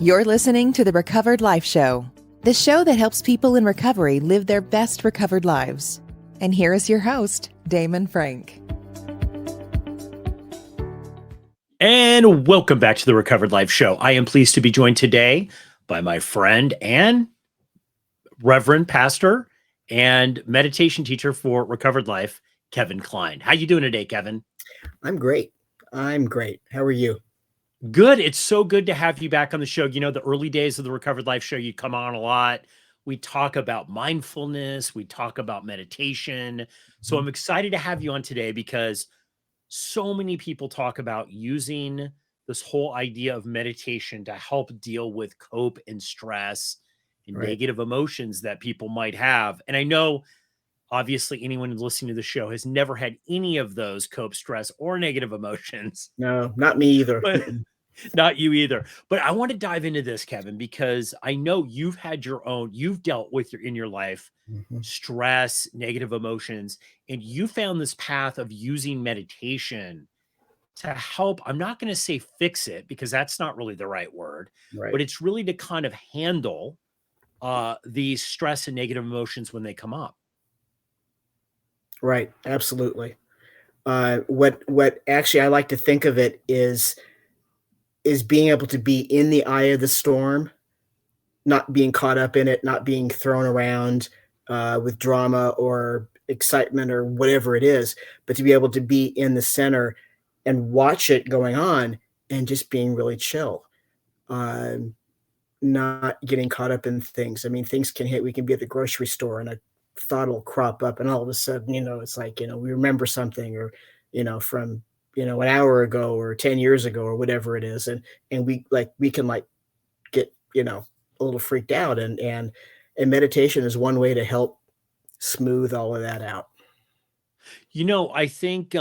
You're listening to the Recovered Life Show, the show that helps people in recovery live their best recovered lives. And here is your host, Damon Frank. And welcome back to the Recovered Life Show. I am pleased to be joined today by my friend and Reverend Pastor and meditation teacher for Recovered Life, Kevin Klein. How you doing today, Kevin? I'm great. How are you? Good. It's so good to have you back on the show. You know, the early days of the Recovered Life Show, you come on a lot. We talk about mindfulness. We talk about meditation. So I'm excited to have you on today because so many people talk about using this whole idea of meditation to help deal with cope and stress and negative emotions that people might have. And I know, obviously, anyone listening to the show has never had any of those cope, stress, or negative emotions. No, not me either. But not you either. But I want to dive into this, Kevin, because I know you've had your own, you've dealt with in your life stress, negative emotions, and you found this path of using meditation to help. I'm not going to say fix it because that's not really the right word, but it's really to kind of handle these stress and negative emotions when they come up. Right. Absolutely. What actually I like to think of it is being able to be in the eye of the storm, not being caught up in it, not being thrown around with drama or excitement or whatever it is, but to be able to be in the center and watch it going on and just being really chill, not getting caught up in things. I mean, things can hit. We can be at the grocery store and a thought will crop up, and all of a sudden, it's like, we remember something, or, from, an hour ago or 10 years ago or whatever it is. And we can get, a little freaked out, and meditation is one way to help smooth all of that out. I think,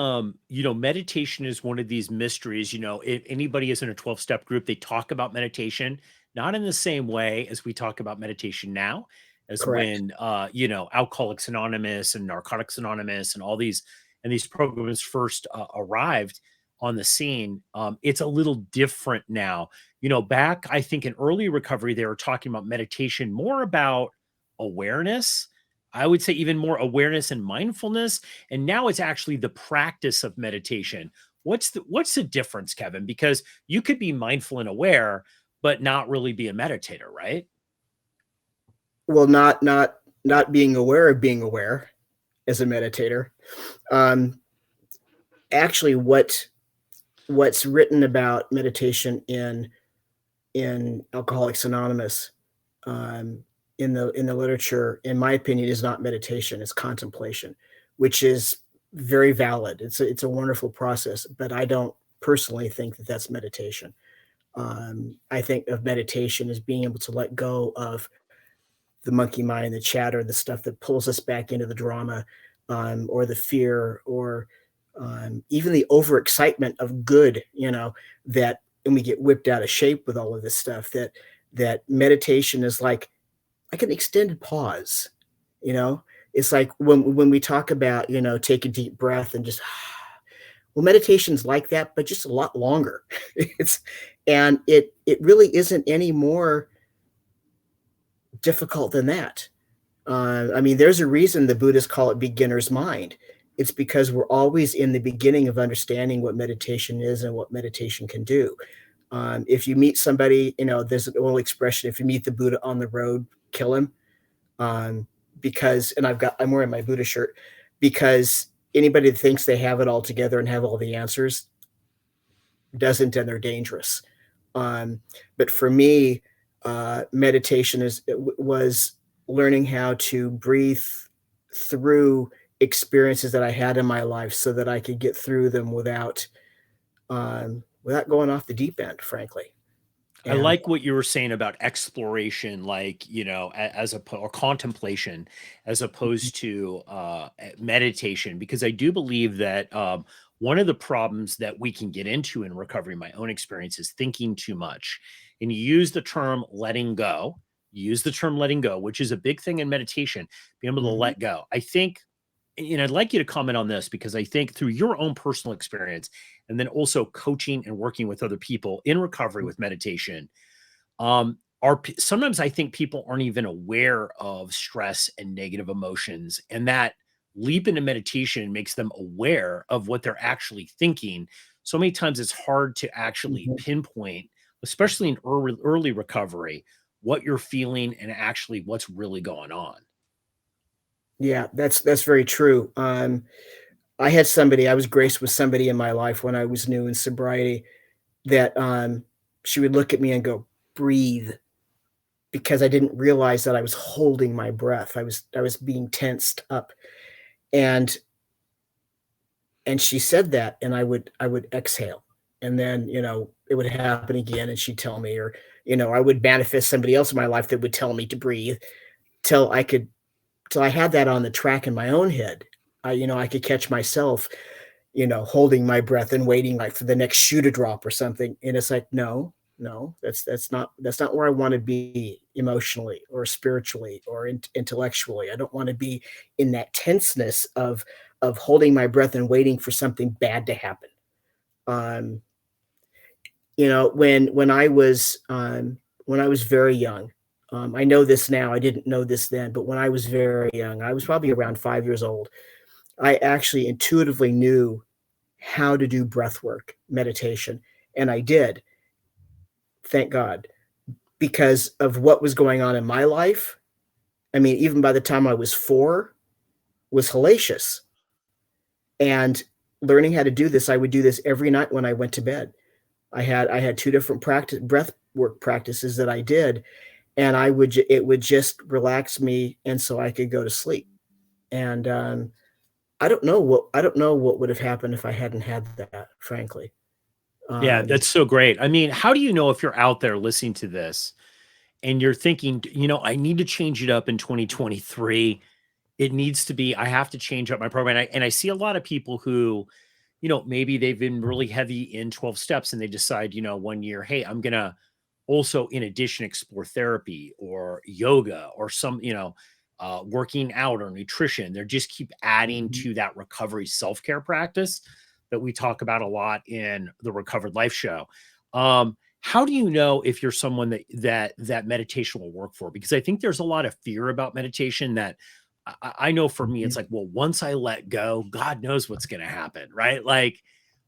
meditation is one of these mysteries. If anybody is in a 12-step group, they talk about meditation, not in the same way as we talk about meditation now, as Correct. when, Alcoholics Anonymous and Narcotics Anonymous and all these programs first arrived on the scene. It's a little different now. Back, I think in early recovery, they were talking about meditation more about awareness. I would say even more awareness and mindfulness. And now it's actually the practice of meditation. What's the difference, Kevin? Because you could be mindful and aware, but not really be a meditator, right? Well, not being aware of being aware as a meditator. Actually, what's written about meditation in Alcoholics Anonymous, in the literature, in my opinion, is not meditation, it's contemplation, which is very valid. It's a wonderful process, but I don't personally think that that's meditation. I think of meditation as being able to let go of the monkey mind, the chatter, the stuff that pulls us back into the drama, or the fear, or even the overexcitement of good, that, and we get whipped out of shape with all of this stuff, that meditation is like an extended pause. It's like when we talk about, take a deep breath and just, well, meditation's like that, but just a lot longer. It really isn't any more difficult than that. I mean, there's a reason the Buddhists call it beginner's mind. It's because we're always in the beginning of understanding what meditation is and what meditation can do. If you meet somebody, there's an old expression: if you meet the Buddha on the road, kill him. Because, and I'm wearing my Buddha shirt, because anybody that thinks they have it all together and have all the answers doesn't, and they're dangerous. But for me, meditation was learning how to breathe through experiences that I had in my life so that I could get through them without going off the deep end, frankly. I like what you were saying about exploration, or contemplation, as opposed to meditation, because I do believe that one of the problems that we can get into in recovery, my own experience, is thinking too much. And you use the term letting go. Which is a big thing in meditation, being able to let go. I think, and I'd like you to comment on this, because I think through your own personal experience, and then also coaching and working with other people in recovery with meditation, Sometimes I think people aren't even aware of stress and negative emotions, and that leap into meditation makes them aware of what they're actually thinking. So many times it's hard to actually Mhm. pinpoint, especially in early recovery, what you're feeling and actually what's really going on. Yeah, that's very true. I was graced with somebody in my life when I was new in sobriety that, she would look at me and go, "Breathe," because I didn't realize that I was holding my breath. I was being tensed up, and she said that, and I would exhale, and then, it would happen again, and she'd tell me, or, I would manifest somebody else in my life that would tell me to breathe till I could till I had that on the track in my own head. I could catch myself, holding my breath and waiting like for the next shoe to drop or something. And it's like, no, no, that's not where I want to be emotionally or spiritually or intellectually. I don't want to be in that tenseness of holding my breath and waiting for something bad to happen. Um, when I was very young, I know this now. I didn't know this then, but when I was very young, I was probably around 5 years old. I actually intuitively knew how to do breath work, meditation, and I did, thank God, because of what was going on in my life. I mean, even by the time I was 4 was hellacious, and learning how to do this, I would do this every night when I went to bed. I had 2 different breath work practices that I did, and it would just relax me, and so I could go to sleep. And, I don't know what would have happened if I hadn't had that, frankly. Yeah, Um that's so great. I mean, how do you know if you're out there listening to this and you're thinking, I need to change it up in 2023. It needs to be, I have to change up my program. And I see a lot of people who, maybe they've been really heavy in 12 steps and they decide, one year, hey, I'm going to also, in addition, explore therapy or yoga or working out or nutrition. They just keep adding Mhm. to that recovery self care practice that we talk about a lot in the Recovered Life Show. How do you know if you're someone that meditation will work for? Because I think there's a lot of fear about meditation that I know for me, it's Mhm. like, well, once I let go, God knows what's going to happen, right? Like,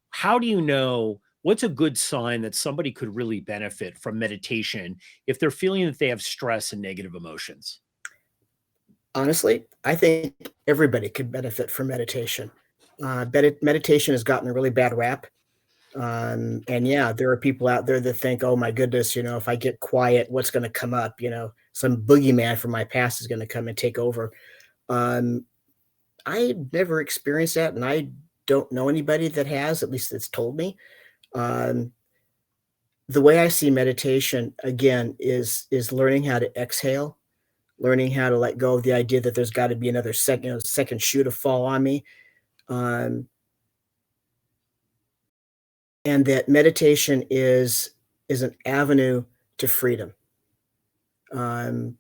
how do you know what's a good sign that somebody could really benefit from meditation if they're feeling that they have stress and negative emotions? Honestly, I think everybody could benefit from meditation. Meditation has gotten a really bad rap. And yeah, there are people out there that think, oh my goodness, if I get quiet, what's going to come up? Some boogeyman from my past is going to come and take over. Um, I never experienced that, and I don't know anybody that has, at least that's told me. Um, the way I see meditation again is learning how to exhale, learning how to let go of the idea that there's got to be another second shoe to fall on me. Um, and that meditation is an avenue to freedom. Um,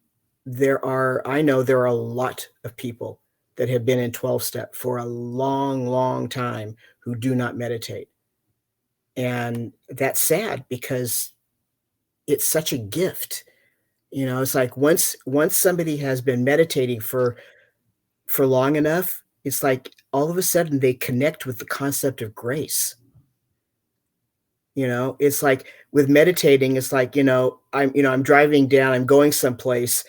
I know there are a lot of people that have been in 12 step for a long, long time who do not meditate. And that's sad because it's such a gift. It's like once somebody has been meditating for long enough, it's like all of a sudden they connect with the concept of grace. It's like with meditating, it's like, I'm driving down, I'm going someplace,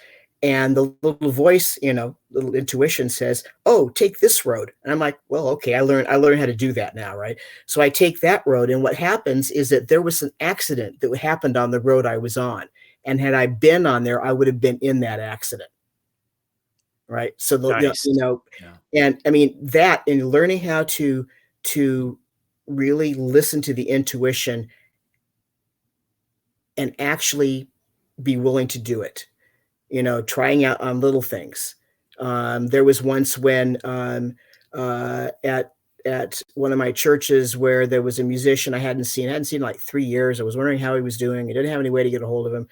and the little voice, little intuition says, "Oh, take this road." And I'm like, "Well, okay, I learned how to do that now, right?" So I take that road, and what happens is that there was an accident that happened on the road I was on. And had I been on there, I would have been in that accident, right? So Nice. Yeah. and I mean that in learning how to really listen to the intuition and actually be willing to do it, trying out on little things. There was once when at one of my churches where there was a musician I hadn't seen in like 3 years. I was wondering how he was doing. I didn't have any way to get a hold of him.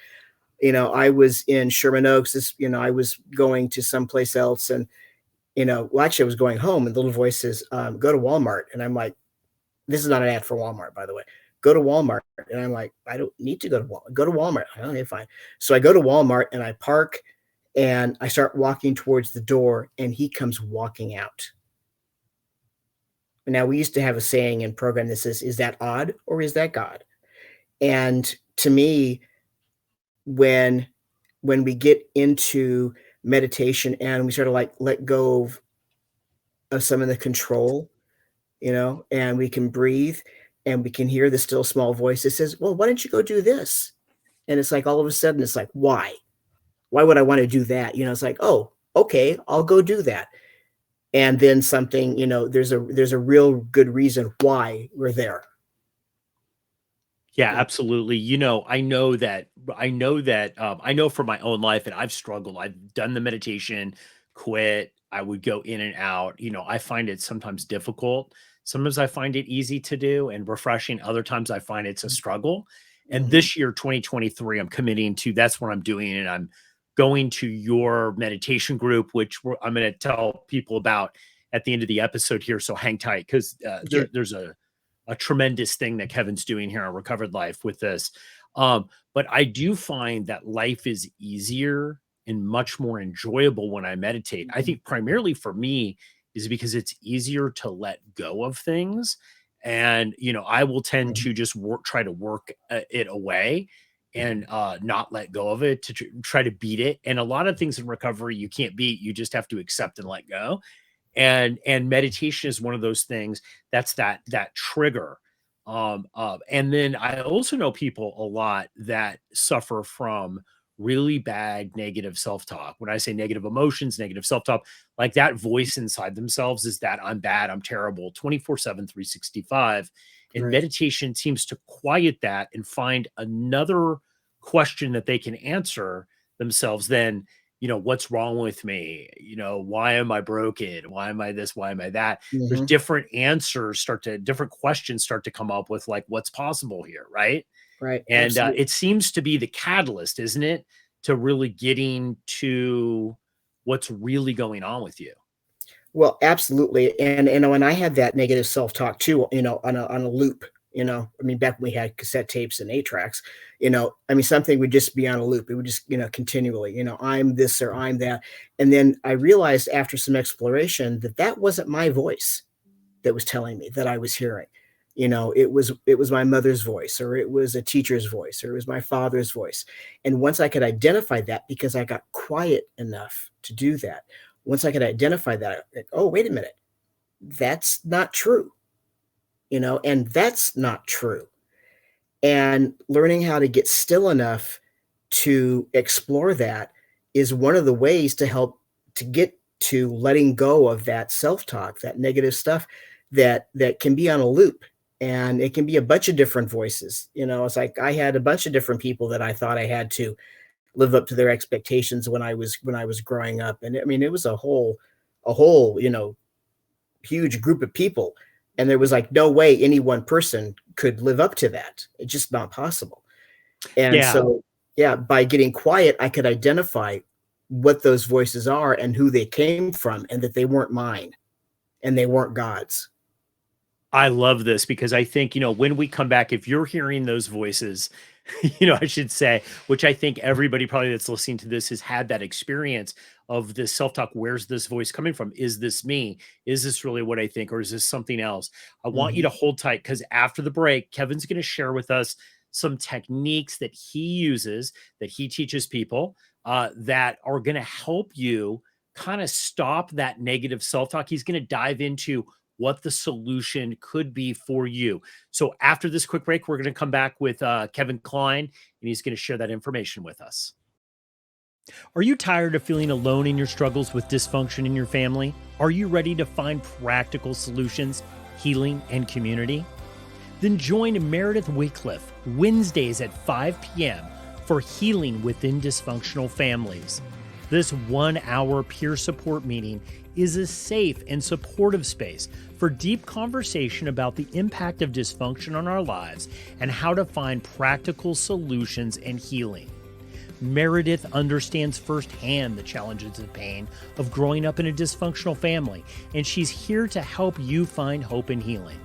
I was in Sherman Oaks. I was going to someplace else, and well, actually, I was going home, and the little voice says, "Go to Walmart," and I'm like, "This is not an ad for Walmart, by the way." go to Walmart. And I'm like, I don't need to go to Walmart. Go to Walmart. Okay, fine. So I go to Walmart and I park and I start walking towards the door and he comes walking out. Now, we used to have a saying in program that says, is that odd or is that God? And to me, when we get into meditation and we sort of like let go of some of the control, and we can breathe and we can hear the still small voice that says, well, why don't you go do this? And it's like, all of a sudden it's like, why would I want to do that? It's like, oh, okay, I'll go do that. And then something, there's a real good reason why we're there. Yeah, absolutely. I know for my own life, and I've struggled. I've done the meditation, quit. I would go in and out. I find it sometimes difficult. Sometimes I find it easy to do and refreshing. Other times I find it's a struggle. And Mhm. this year, 2023, I'm committing to, that's what I'm doing. And I'm going to your meditation group, which I'm going to tell people about at the end of the episode here. So hang tight, because Okay. there's a tremendous thing that Kevin's doing here on Recovered Life with this. But I do find that life is easier and much more enjoyable when I meditate. I think primarily for me is because it's easier to let go of things. And, I will tend Mhm. to just try to work it away and not let go of it, to try to beat it. And a lot of things in recovery you can't beat, you just have to accept and let go. And meditation is one of those things that's that trigger. And then I also know people a lot that suffer from really bad negative self-talk. When I say negative emotions, negative self-talk, like that voice inside themselves is that I'm bad, I'm terrible, 24/7, 365. And Right. meditation seems to quiet that and find another question that they can answer themselves. Then, what's wrong with me? Why am I broken? Why am I this? Why am I that? There's Mhm. different questions start to come up with, like, what's possible here, right? Right. And Absolutely. it seems to be the catalyst, isn't it, to really getting to what's really going on with you. Well, absolutely. And when I had that negative self-talk too, on a loop, I mean, back when we had cassette tapes and 8 tracks, I mean, something would just be on a loop. It would just, continually, I'm this or I'm that. And then I realized after some exploration that that wasn't my voice that was telling me that I was hearing. It was my mother's voice, or it was a teacher's voice, or it was my father's voice. And once I could identify that, because I got quiet enough to do that, once I could identify that, like, oh, wait a minute, that's not true, and that's not true. And learning how to get still enough to explore that is one of the ways to help to get to letting go of that self-talk, that negative stuff that can be on a loop. And it can be a bunch of different voices. It's like I had a bunch of different people that I thought I had to live up to their expectations when I was growing up. And I mean, it was a whole, huge group of people. And there was like no way any one person could live up to that. It's just not possible. And Yeah, so, yeah, by getting quiet, I could identify what those voices are and who they came from, and that they weren't mine and they weren't God's. I love this, because I think, when we come back, if you're hearing those voices, I should say, which I think everybody probably that's listening to this has had that experience of this self-talk. Where's this voice coming from? Is this me? Is this really what I think? Or is this something else? I want you Mhm. to hold tight, because after the break, Kevin's going to share with us some techniques that he uses, that he teaches people, that are going to help you kind of stop that negative self-talk. He's going to dive into what the solution could be for you. So after this quick break, we're going to come back with Kevin Klein, and he's going to share that information with us. Are you tired of feeling alone in your struggles with dysfunction in your family? Are you ready to find practical solutions, healing, and community? Then join Meredith Wycliffe Wednesdays at 5 p.m. for Healing Within Dysfunctional Families. This 1-hour peer support meeting is a safe and supportive space for deep conversation about the impact of dysfunction on our lives and how to find practical solutions and healing. Meredith understands firsthand the challenges and pain of growing up in a dysfunctional family, and she's here to help you find hope and healing.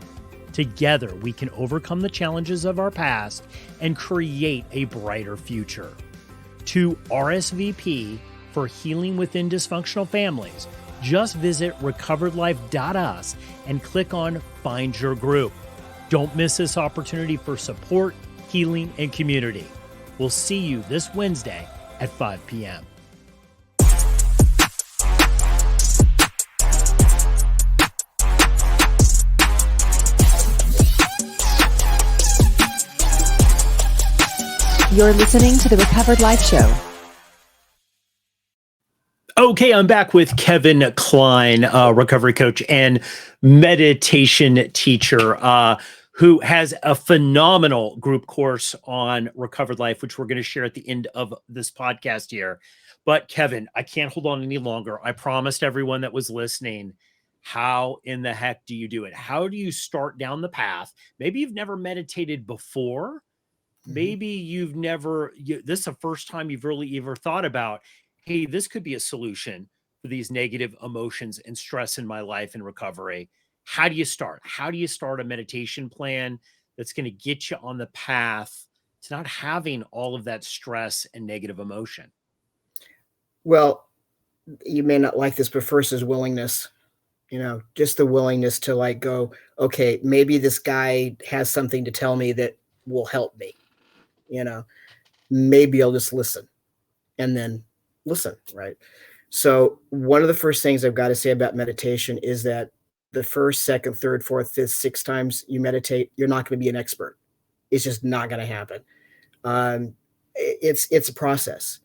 Together, we can overcome the challenges of our past and create a brighter future. To RSVP for Healing Within Dysfunctional Families, just visit recoveredlife.us and click on Find Your Group. Don't miss this opportunity for support, healing, and community. We'll see you this Wednesday at 5 p.m. You're listening to the Recovered Life Show. Okay, I'm back with Kevin Klein, recovery coach and meditation teacher, who has a phenomenal group course on Recovered Life, which we're going to share at the end of this podcast here. But Kevin, I can't hold on any longer. I promised everyone that was listening, how in the heck do you do it? How do you start down the path? Maybe you've never meditated before. Maybe you've never, this is the first time you've really ever thought about, hey, this could be a solution for these negative emotions and stress in my life and recovery. How do you start? How do you start a meditation plan that's going to get you on the path to not having all of that stress and negative emotion? Well, you may not like this, but first is willingness. Just the willingness to like go, okay, maybe this guy has something to tell me that will help me. Maybe I'll just listen and then listen, right? So one of the first things I've got to say about meditation is that the first, second, third, fourth, fifth, sixth times you meditate, you're not going to be an expert. It's just not going to happen. It's a process.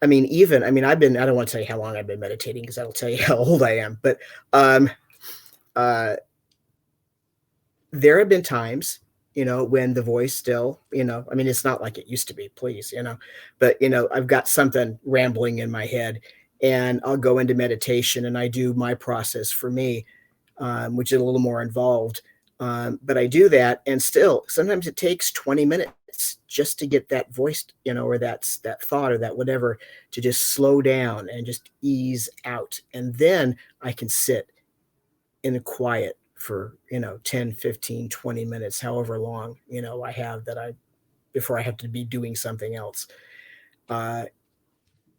I don't want to tell you how long I've been meditating because that'll tell you how old I am. But there have been times, when the voice still, it's not like it used to be, please, but, I've got something rambling in my head and I'll go into meditation and I do my process for me, which is a little more involved. But I do that and still sometimes it takes 20 minutes just to get that voice, or that thought or that whatever to just slow down and just ease out. And then I can sit in the quiet for 10, 15, 20 minutes, however long I have before I have to be doing something else, and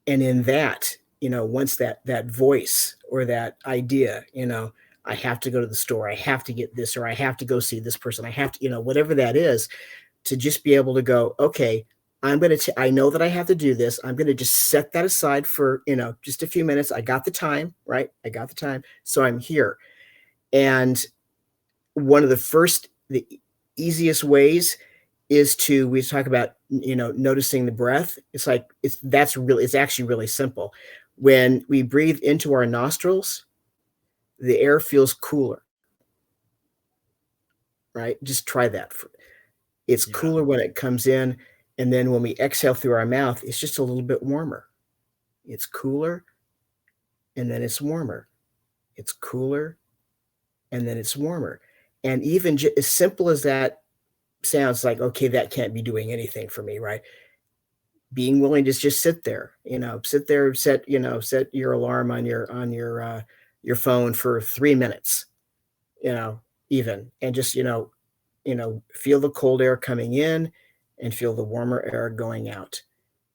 in that once that voice or that idea, I have to go to the store, I have to get this, or I have to go see this person, I have to whatever that is, to just be able to go, okay, I know that I have to do this, I'm going to just set that aside for just a few minutes. I got the time, right? I got the time, so I'm here. And one of the easiest ways is we talk about, noticing the breath. It's actually really simple. When we breathe into our nostrils, the air feels cooler, right? Just try that. It's cooler when it comes in. And then when we exhale through our mouth, it's just a little bit warmer. It's cooler. And then it's warmer. It's cooler. And then it's warmer. And even as simple as that sounds, like, okay, that can't be doing anything for me, right? Being willing to just sit there, set your alarm on your phone for 3 minutes, even, and just, feel the cold air coming in and feel the warmer air going out,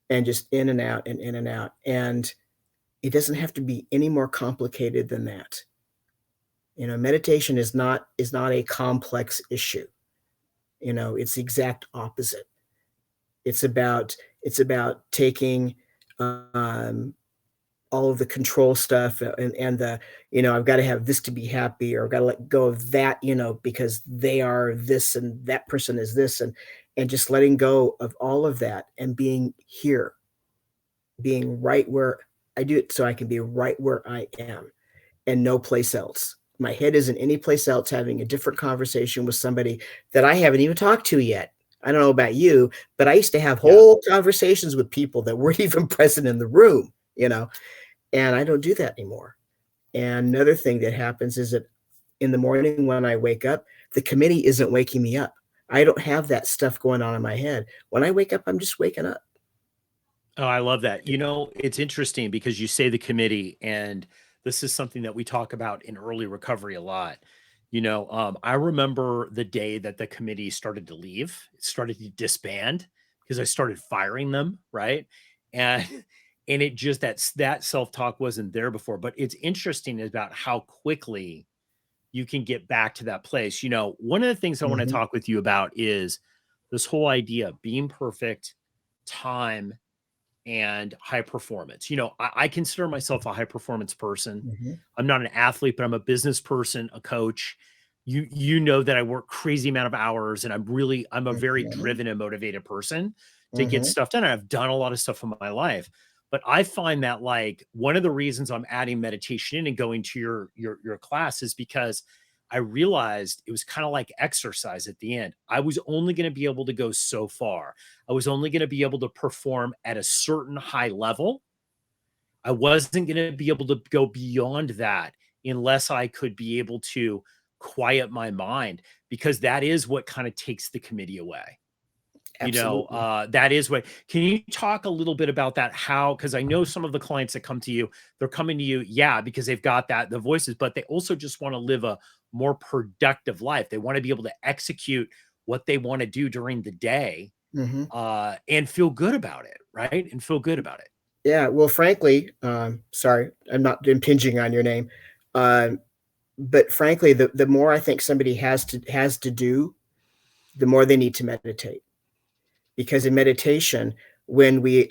and just in and out and in and out. And it doesn't have to be any more complicated than that. Meditation is not a complex issue. It's the exact opposite. It's about taking all of the control stuff and the, I've got to have this to be happy, or I've got to let go of that, because they are this and that person is this, and just letting go of all of that and being here, being right where I do it, so I can be right where I am and no place else. My head isn't any place else having a different conversation with somebody that I haven't even talked to yet. I don't know about you, but I used to have whole conversations with people that weren't even present in the room, and I don't do that anymore. And another thing that happens is that in the morning when I wake up, the committee isn't waking me up. I don't have that stuff going on in my head. When I wake up, I'm just waking up. Oh, I love that. It's interesting because you say the committee, and this is something that we talk about in early recovery a lot. I remember the day that the committee started to leave, it started to disband because I started firing them, right? And and it just that self-talk wasn't there before. But it's interesting about how quickly you can get back to that place. One of the things I want to Mhm. talk with you about is this whole idea of being perfect, time, and high performance. I consider myself a high performance person. Mhm. I'm not an athlete, but I'm a business person, a coach. You know that I work crazy amount of hours, and I'm a very Mhm. driven and motivated person to get Mhm. stuff done. I've done a lot of stuff in my life. But I find that, like, one of the reasons I'm adding meditation in and going to your class is because I realized it was kind of like exercise at the end. I was only going to be able to go so far. I was only going to be able to perform at a certain high level. I wasn't going to be able to go beyond that unless I could be able to quiet my mind, because that is what kind of takes the committee away. Absolutely. That is what. Can you talk a little bit about that? How, because I know some of the clients that come to you, they're coming to you, yeah, because they've got the voices, but they also just want to live a more productive life. They want to be able to execute what they want to do during the day, Mhm. and feel good about it, right? And feel good about it. Yeah, well, frankly, sorry, I'm not impinging on your name, um, but frankly, the more I think somebody has to do, the more they need to meditate. Because in meditation, when we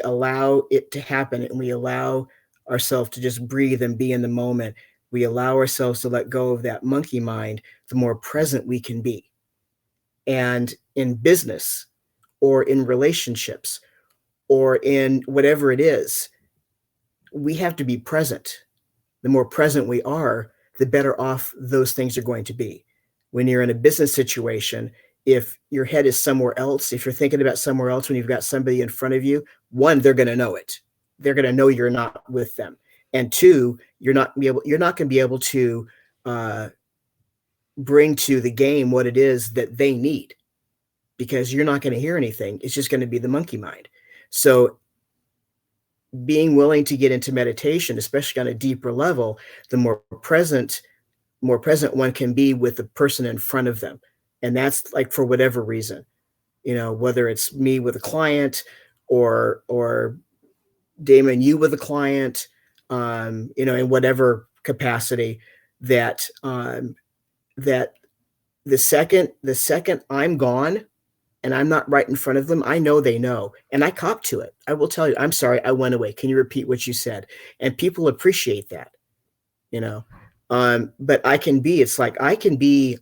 allow it to happen and we allow ourselves to just breathe and be in the moment, we allow ourselves to let go of that monkey mind, the more present we can be. And in business or in relationships or in whatever it is, we have to be present. The more present we are, the better off those things are going to be. When you're in a business situation, if your head is somewhere else, if you're thinking about somewhere else when you've got somebody in front of you, one, they're going to know it. They're going to know you're not with them. And two, you're not going to be able to uh, bring to the game what it is that they need, because you're not going to hear anything. It's just going to be the monkey mind. So being willing to get into meditation, especially on a deeper level, the more present one can be with the person in front of them. And that's like for whatever reason, whether it's me with a client or Damon, you with a client, in whatever capacity, that the second I'm gone and I'm not right in front of them, I know they know. And I cop to it. I will tell you, I'm sorry, I went away. Can you repeat what you said? And people appreciate that, you know. But it's like I can be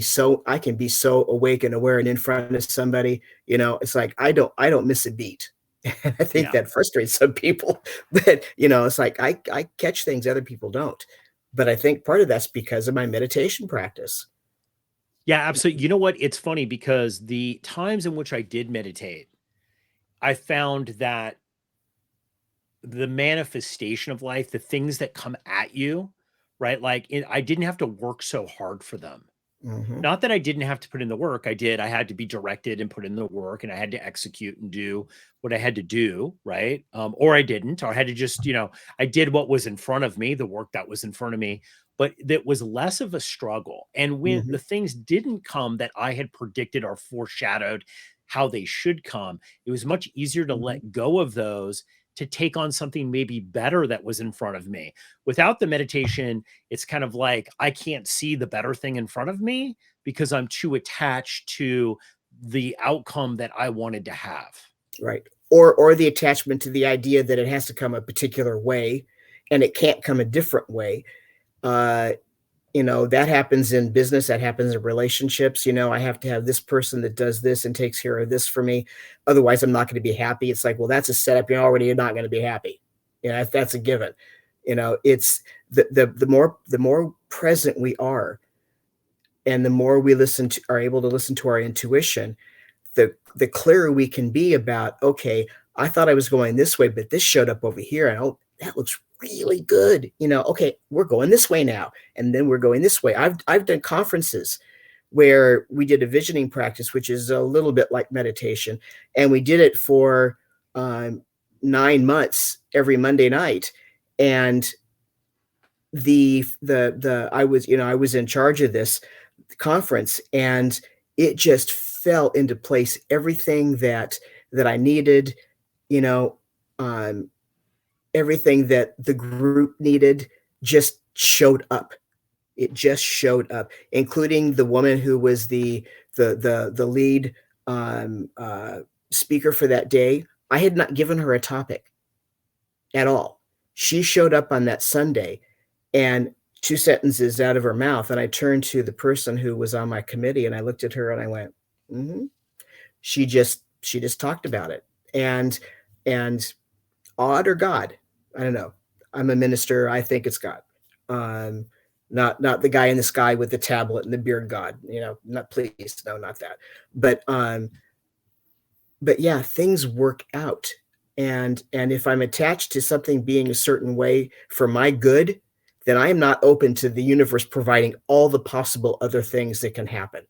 so awake and aware and in front of somebody, it's like I don't miss a beat. And I think Yeah. that frustrates some people. But it's like I catch things other people don't. But I think part of that's because of my meditation practice. Yeah, absolutely. You know what? It's funny because the times in which I did meditate, I found that the manifestation of life, the things that come at you, right? Like, I didn't have to work so hard for them. Hmm. Not that I didn't have to put in the work. I did. I had to be directed and put in the work, and I had to execute and do what I had to do, right? Or I didn't, or I had to just, I did what was in front of me, the work that was in front of me, but that was less of a struggle. And when Hmm. the things didn't come that I had predicted or foreshadowed how they should come, it was much easier to Hmm. let go of those, to take on something maybe better that was in front of me. Without the meditation, it's kind of like I can't see the better thing in front of me because I'm too attached to the outcome that I wanted to have. Right. Or the attachment to the idea that it has to come a particular way and it can't come a different way. Uh, that happens in business, that happens in relationships. I have to have this person that does this and takes care of this for me. Otherwise, I'm not going to be happy. It's like, well, that's a setup. You're already not going to be happy. That's a given. It's the more present we are, and the more we are able to listen to our intuition, the clearer we can be about, okay, I thought I was going this way, but this showed up over here. And that looks really good. Okay, we're going this way now. And then we're going this way. I've done conferences where we did a visioning practice, which is a little bit like meditation. And we did it for 9 months every Monday night. And I was, I was in charge of this conference, and it just fell into place. Everything that I needed, you know, um, everything that the group needed just showed up. It just showed up, including the woman who was the lead speaker for that day. I had not given her a topic at all. She showed up on that Sunday, and two sentences out of her mouth, and I turned to the person who was on my committee, and I looked at her and I went, mm-hmm. She just talked about it, and odd or God, I don't know. I'm a minister. I think it's God. Um, not the guy in the sky with the tablet and the beard God. Not, please, no, not that. But yeah, things work out, and if I'm attached to something being a certain way for my good, then I am not open to the universe providing all the possible other things that can happen.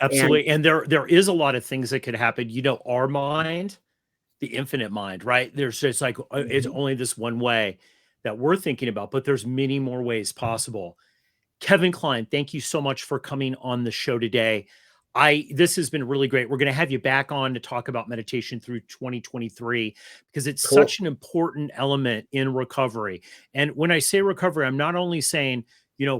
Absolutely. And there is a lot of things that could happen. Our mind, the infinite mind, right? There's just like it's only this one way that we're thinking about, but there's many more ways possible. Kevin Klein, thank you so much for coming on the show today. This has been really great. We're going to have you back on to talk about meditation through 2023 because it's Cool. such an important element in recovery. And when I say recovery, I'm not only saying,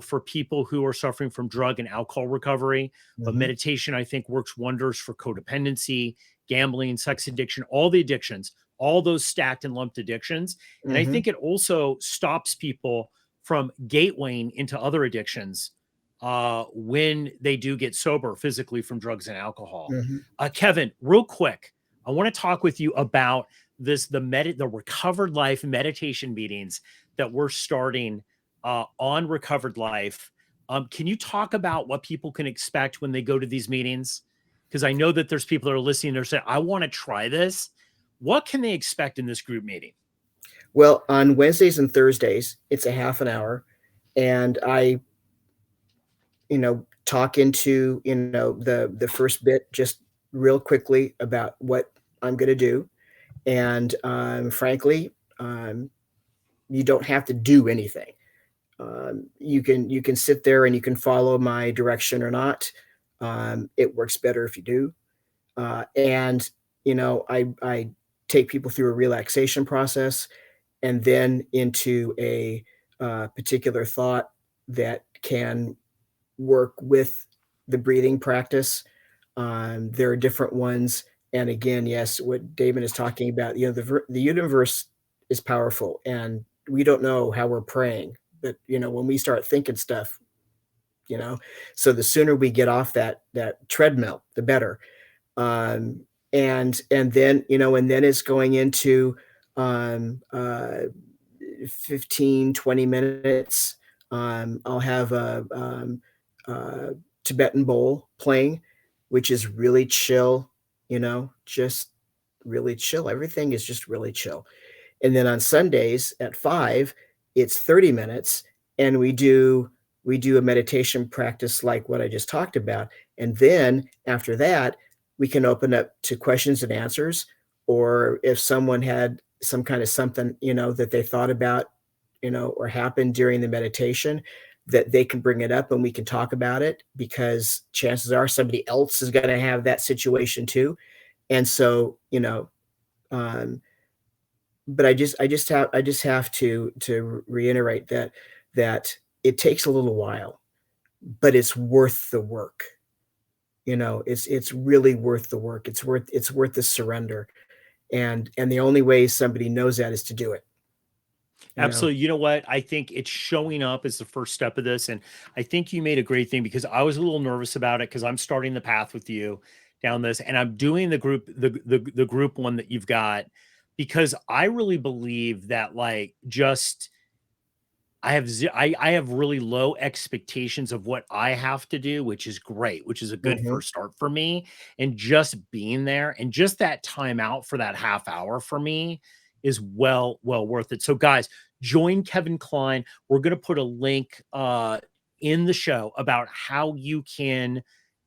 for people who are suffering from drug and alcohol recovery, but meditation, I think, works wonders for codependency, gambling, sex addiction, all the addictions, all those stacked and lumped addictions. And I think it also stops people from gatewaying into other addictions when they do get sober physically from drugs and alcohol. Kevin, real quick, I want to talk with you about the Recovered Life meditation meetings that we're starting on Recovered Life. Can you talk about what people can expect when they go to these meetings? Because I know that there's people that are listening, they're saying, I want to try this. What can they expect in this group meeting? Well, on Wednesdays and Thursdays, it's a half an hour, and I, talk into, the first bit just real quickly about what I'm going to do. And frankly, you don't have to do anything. You can sit there and you can follow my direction or not. It works better if you do. And I take people through a relaxation process, and then into a particular thought that can work with the breathing practice. There are different ones. And again, yes, what Damon is talking about, the universe is powerful, and we don't know how we're praying, but when we start thinking stuff, so the sooner we get off that treadmill, the better. And then, and then it's going into 15, 20 minutes. I'll have a Tibetan bowl playing, which is really chill, just really chill. Everything is just really chill. And then on Sundays at 5, it's 30 minutes, and we do a meditation practice like what I just talked about. And then after that, we can open up to questions and answers, or if someone had some kind of something, that they thought about, or happened during the meditation, that they can bring it up and we can talk about it, because chances are somebody else is going to have that situation too. And so, but I just have to reiterate that it takes a little while, but it's worth the work. It's really worth the work. It's worth the surrender. And the only way somebody knows that is to do it. Absolutely. You know what? I think it's showing up as the first step of this. And I think you made a great thing, because I was a little nervous about it, because I'm starting the path with you down this, and I'm doing the group one that you've got, because I really believe that, like, just I have really low expectations of what I have to do, which is great, which is a good first start for me. And just being there and just that time out for that half hour for me is well worth it. So guys, join Kevin Klein. We're going to put a link in the show about how you can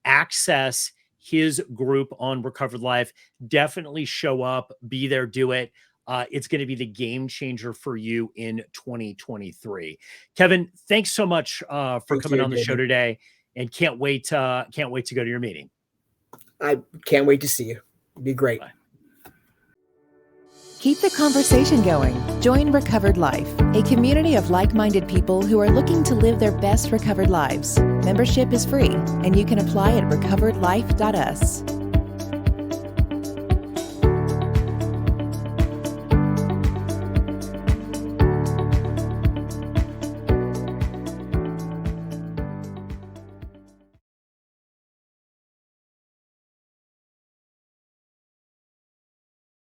access his group on Recovered Life. Definitely show up, be there, do it. it's going to be the game changer for you in 2023. Kevin, thanks so much for Thank coming you, on the show David. today, and can't wait to go to your meeting. I can't wait to see you. It'd be great. Bye. Keep the conversation going. Join Recovered Life, a community of like-minded people who are looking to live their best recovered lives. Membership is free, and you can apply at recoveredlife.us.